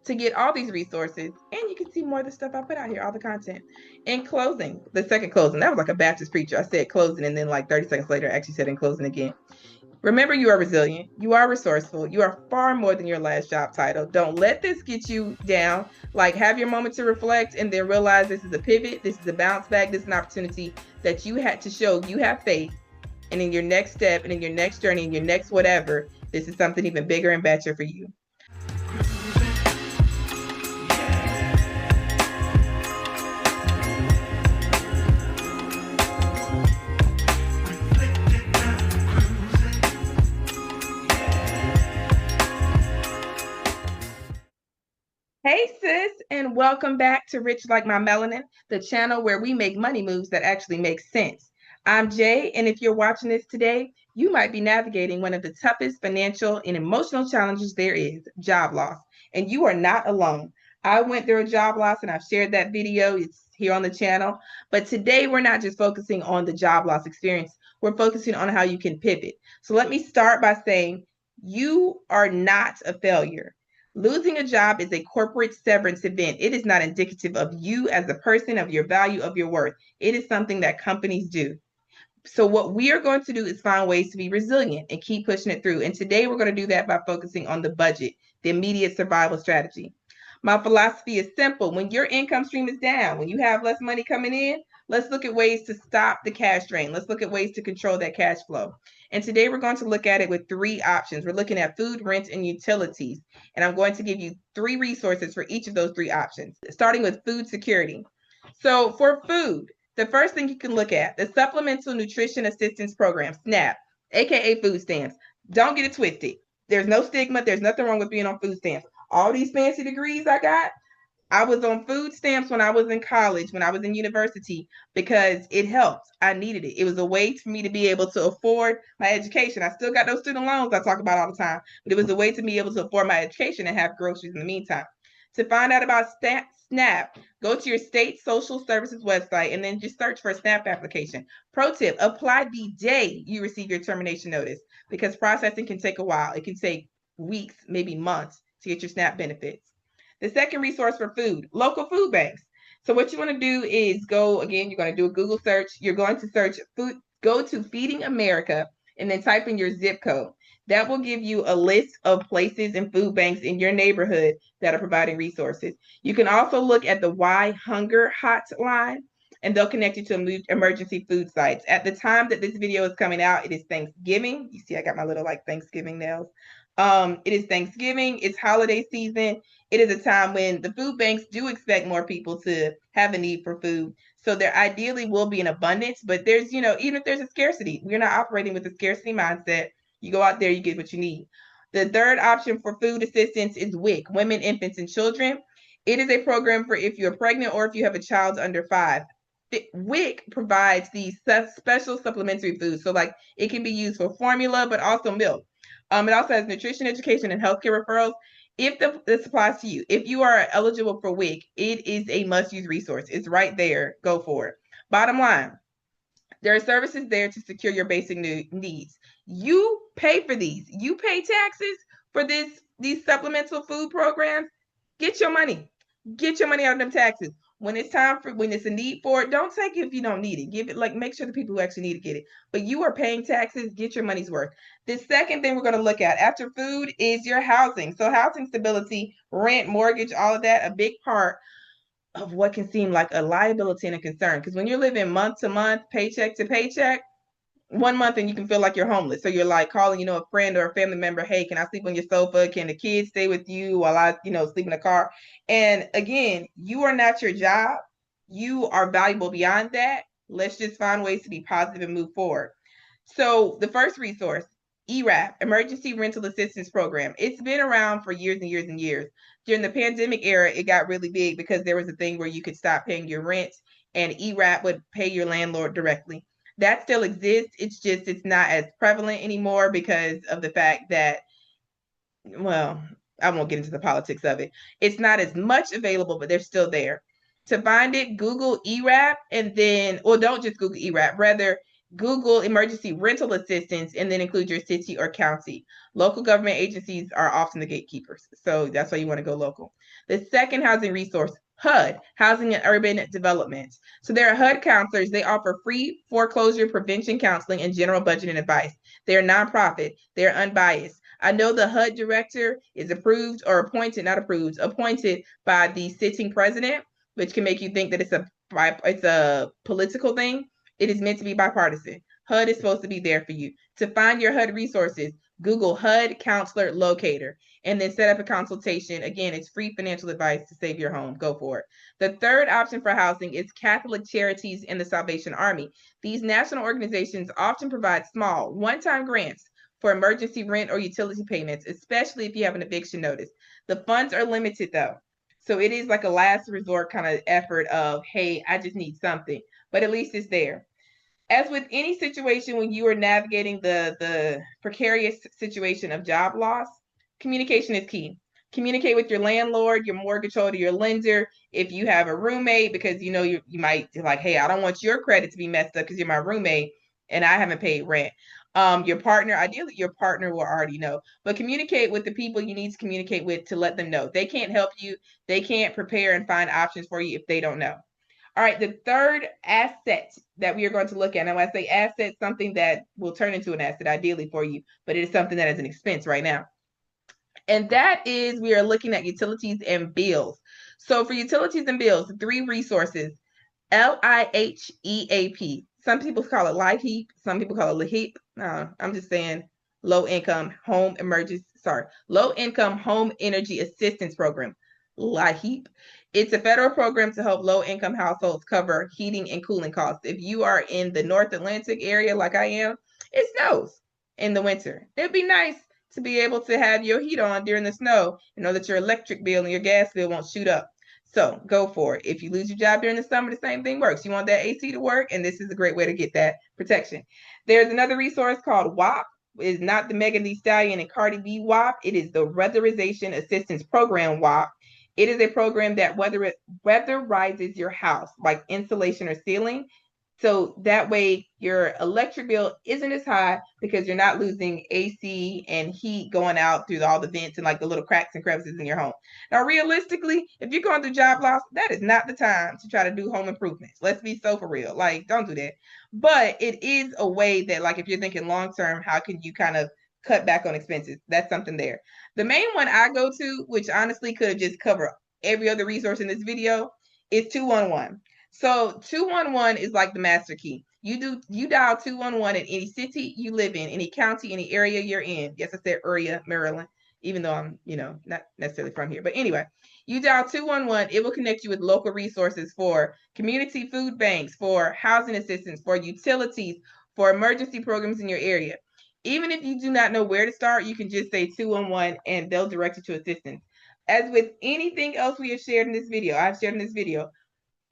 to get all these resources, and you can see more of the stuff I put out here, all the content. In closing, the second closing, that was like a Baptist preacher. I said closing, and then like 30 seconds later, I actually said in closing again. Remember, you are resilient, you are resourceful, you are far more than your last job title. Don't let this get you down. Like, have your moment to reflect and then realize this is a pivot, this is a bounce back, this is an opportunity that you had to show you have faith. And in your next step, and in your next journey, in your next whatever, this is something even bigger and better for you. Hey sis, and welcome back to Rich Like My Melanin, the channel where we make money moves that actually make sense. I'm Jay, and if you're watching this today, you might be navigating one of the toughest financial and emotional challenges there is, job loss. And you are not alone. I went through a job loss and I've shared that video. It's here on the channel. But today we're not just focusing on the job loss experience, we're focusing on how you can pivot. So let me start by saying you are not a failure. Losing a job is a corporate severance event. It is not indicative of you as a person, of your value, of your worth. It is something that companies do. So what we are going to do is find ways to be resilient and keep pushing it through. And today we're going to do that by focusing on the budget, the immediate survival strategy. My philosophy is simple. When your income stream is down, when you have less money coming in, let's look at ways to stop the cash drain. Let's look at ways to control that cash flow. And today we're going to look at it with three options. We're looking at food, rent, and utilities. And I'm going to give you three resources for each of those three options, starting with food security. So for food, the first thing you can look at, the Supplemental Nutrition Assistance Program, SNAP, aka food stamps. Don't get it twisted. There's no stigma. There's nothing wrong with being on food stamps. All these fancy degrees I was on food stamps when I was in college, when I was in university, because it helped. I needed it. It was a way for me to be able to afford my education. I still got those student loans I talk about all the time, but it was a way to be able to afford my education and have groceries in the meantime. To find out about SNAP, go to your state social services website and then just search for a SNAP application. Pro tip, apply the day you receive your termination notice because processing can take a while. It can take weeks, maybe months to get your SNAP benefits. The second resource for food, local food banks. So what you want to do is go, again, you're going to do a Google search. You're going to search food, go to Feeding America, and then type in your zip code. That will give you a list of places and food banks in your neighborhood that are providing resources. You can also look at the Why Hunger hotline, and they'll connect you to emergency food sites. At the time that this video is coming out, it is Thanksgiving. You see, I got my little like Thanksgiving nails. It is Thanksgiving, it's holiday season. It is a time when the food banks do expect more people to have a need for food. So there ideally will be an abundance, but there's, even if there's a scarcity, we're not operating with a scarcity mindset. You go out there, you get what you need. The third option for food assistance is WIC, Women, Infants, and Children. It is a program for if you're pregnant or if you have a child under 5. WIC provides these special supplementary foods. So like it can be used for formula, but also milk. It also has nutrition education and healthcare referrals. If this applies to you, if you are eligible for WIC, it is a must-use resource. It's right there. Go for it. Bottom line, there are services there to secure your basic needs. You pay for these. You pay taxes for these supplemental food programs. Get your money. Get your money out of them taxes. When it's a need for it, don't take it if you don't need it. Give it, make sure the people who actually need to get it. But you are paying taxes, get your money's worth. The second thing we're going to look at after food is your housing. So housing stability, rent, mortgage, all of that, a big part of what can seem like a liability and a concern. Because when you're living month to month, paycheck to paycheck, 1 month and you can feel like you're homeless. So you're like calling, a friend or a family member, hey, can I sleep on your sofa? Can the kids stay with you while I, sleep in the car? And again, you are not your job. You are valuable beyond that. Let's just find ways to be positive and move forward. So the first resource, ERAP, Emergency Rental Assistance Program. It's been around for years and years and years. During the pandemic era, it got really big because there was a thing where you could stop paying your rent and ERAP would pay your landlord directly. That still exists. It's not as prevalent anymore because of the fact that, well, I won't get into the politics of it. It's not as much available, but they're still there. To find it, Google ERAP and then, or don't just Google ERAP, rather Google emergency rental assistance, and then include your city or county. Local government agencies are often the gatekeepers, so that's why you want to go local. The second housing resource, HUD, Housing and Urban Development. So there are HUD counselors. They offer free foreclosure prevention counseling and general budgeting advice. They're nonprofit. They're unbiased. I know the HUD director is approved or appointed, not approved, appointed by the sitting president, which can make you think that it's a political thing. It is meant to be bipartisan. HUD is supposed to be there for you. To find your HUD resources, Google HUD Counselor Locator and then set up a consultation. Again, it's free financial advice to save your home. Go for it. The third option for housing is Catholic Charities and the Salvation Army. These national organizations often provide small, one-time grants for emergency rent or utility payments, especially if you have an eviction notice. The funds are limited though. So it is like a last resort kind of effort of, hey, I just need something, but at least it's there. As with any situation when you are navigating the precarious situation of job loss, communication is key. Communicate with your landlord, your mortgage holder, your lender. If you have a roommate, because you might be like, hey, I don't want your credit to be messed up because you're my roommate and I haven't paid rent. Your partner, ideally your partner will already know, but communicate with the people you need to communicate with to let them know. They can't help you. They can't prepare and find options for you if they don't know. All right, the third asset that we are going to look at, and when I say asset, something that will turn into an asset ideally for you, but it is something that is an expense right now. And that is, we are looking at utilities and bills. So for utilities and bills, 3 resources, LIHEAP. Some people call it LIHEAP. Some people call it LIHEAP. I'm just saying low income home energy assistance program, LIHEAP. It's a federal program to help low income households cover heating and cooling costs. If you are in the North Atlantic area like I am, it snows in the winter. It'd be nice to be able to have your heat on during the snow and know that your electric bill and your gas bill won't shoot up. So go for it. If you lose your job during the summer, the same thing works. You want that AC to work, and this is a great way to get that protection. There's another resource called WAP. It is not the Megan Thee Stallion and Cardi B WAP. It is the Weatherization Assistance Program WAP. It is a program that weatherizes your house, like insulation or ceiling. So that way your electric bill isn't as high because you're not losing AC and heat going out through all the vents and like the little cracks and crevices in your home. Now, realistically, if you're going through job loss, that is not the time to try to do home improvements. Let's be so for real. Like, don't do that. But it is a way that, like, if you're thinking long term, how can you kind of cut back on expenses? That's something there. The main one I go to, which honestly could have just covered every other resource in this video, is 211. So 211 is like the master key. You dial 211 in any city you live in, any county, any area you're in. Yes, I said area, Maryland, even though I'm, not necessarily from here. But anyway, you dial 211, it will connect you with local resources for community food banks, for housing assistance, for utilities, for emergency programs in your area. Even if you do not know where to start, you can just say 211 and they'll direct you to assistance. As with anything else we have shared in this video,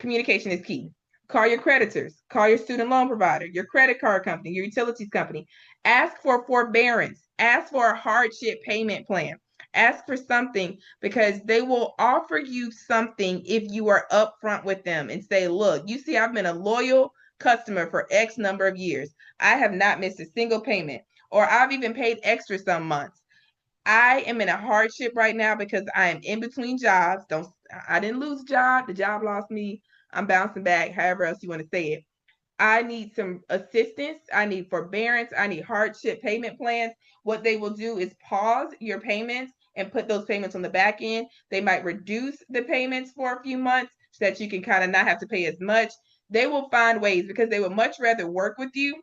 communication is key. Call your creditors, call your student loan provider, your credit card company, your utilities company. Ask for forbearance, ask for a hardship payment plan, ask for something because they will offer you something if you are upfront with them and say, look, you see, I've been a loyal customer for X number of years. I have not missed a single payment, or I've even paid extra some months. I am in a hardship right now because I am in between jobs. I didn't lose a job. The job lost me. I'm bouncing back, however else you want to say it. I need some assistance. I need forbearance. I need hardship payment plans. What they will do is pause your payments and put those payments on the back end. They might reduce the payments for a few months so that you can kind of not have to pay as much. They will find ways because they would much rather work with you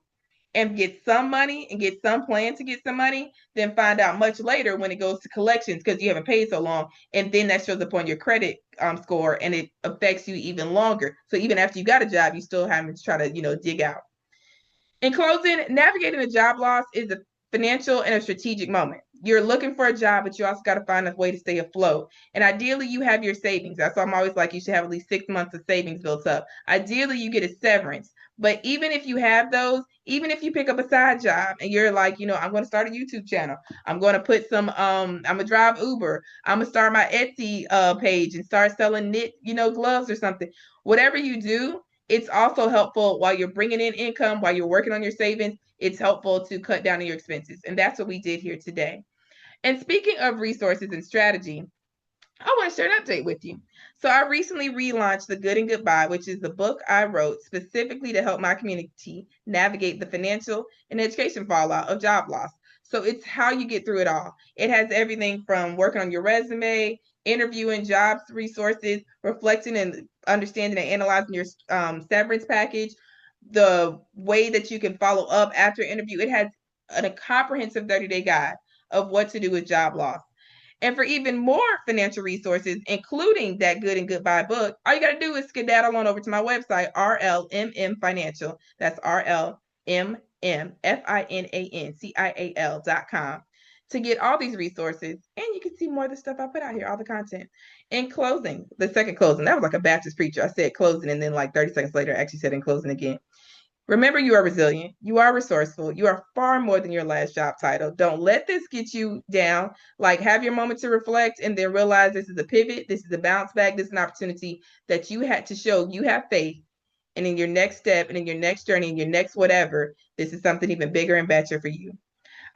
and get some money and get some plan to get some money, then find out much later when it goes to collections because you haven't paid so long. And then that shows up on your credit score and it affects you even longer. So even after you got a job, you still having to try to, dig out. In closing, navigating a job loss is a financial and a strategic moment. You're looking for a job, but you also got to find a way to stay afloat. And ideally, you have your savings. That's why I'm always like, you should have at least 6 months of savings built up. Ideally, you get a severance. But even if you have those, even if you pick up a side job and you're like, I'm going to start a YouTube channel. I'm going to put I'm going to drive Uber. I'm going to start my Etsy page and start selling knit, gloves or something. Whatever you do, It's also helpful while you're bringing in income, while you're working on your savings, it's helpful to cut down on your expenses. And that's what we did here today. And speaking of resources and strategy, I want to share an update with you. So I recently relaunched The Good and Goodbye, which is the book I wrote specifically to help my community navigate the financial and education fallout of job loss. So it's how you get through it all. It has everything from working on your resume, interviewing jobs resources, reflecting and understanding and analyzing your severance package, the way that you can follow up after interview. It has a comprehensive 30-day guide of what to do with job loss. And for even more financial resources, including that Good and Goodbye book, all you got to do is skedaddle on over to my website, RLMM Financial. That's RLMMFinancial.com to get all these resources. And you can see more of the stuff I put out here, all the content. In closing, the second closing, that was like a Baptist preacher. I said closing, and then like 30 seconds later, I actually said in closing again. Remember, you are resilient, you are resourceful, you are far more than your last job title. Don't let this get you down. Like, have your moment to reflect and then realize this is a pivot, this is a bounce back, this is an opportunity that you had to show you have faith. And in your next step and in your next journey, in your next whatever, this is something even bigger and better for you.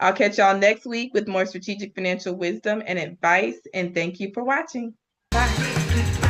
I'll catch y'all next week with more strategic financial wisdom and advice. And thank you for watching. Bye.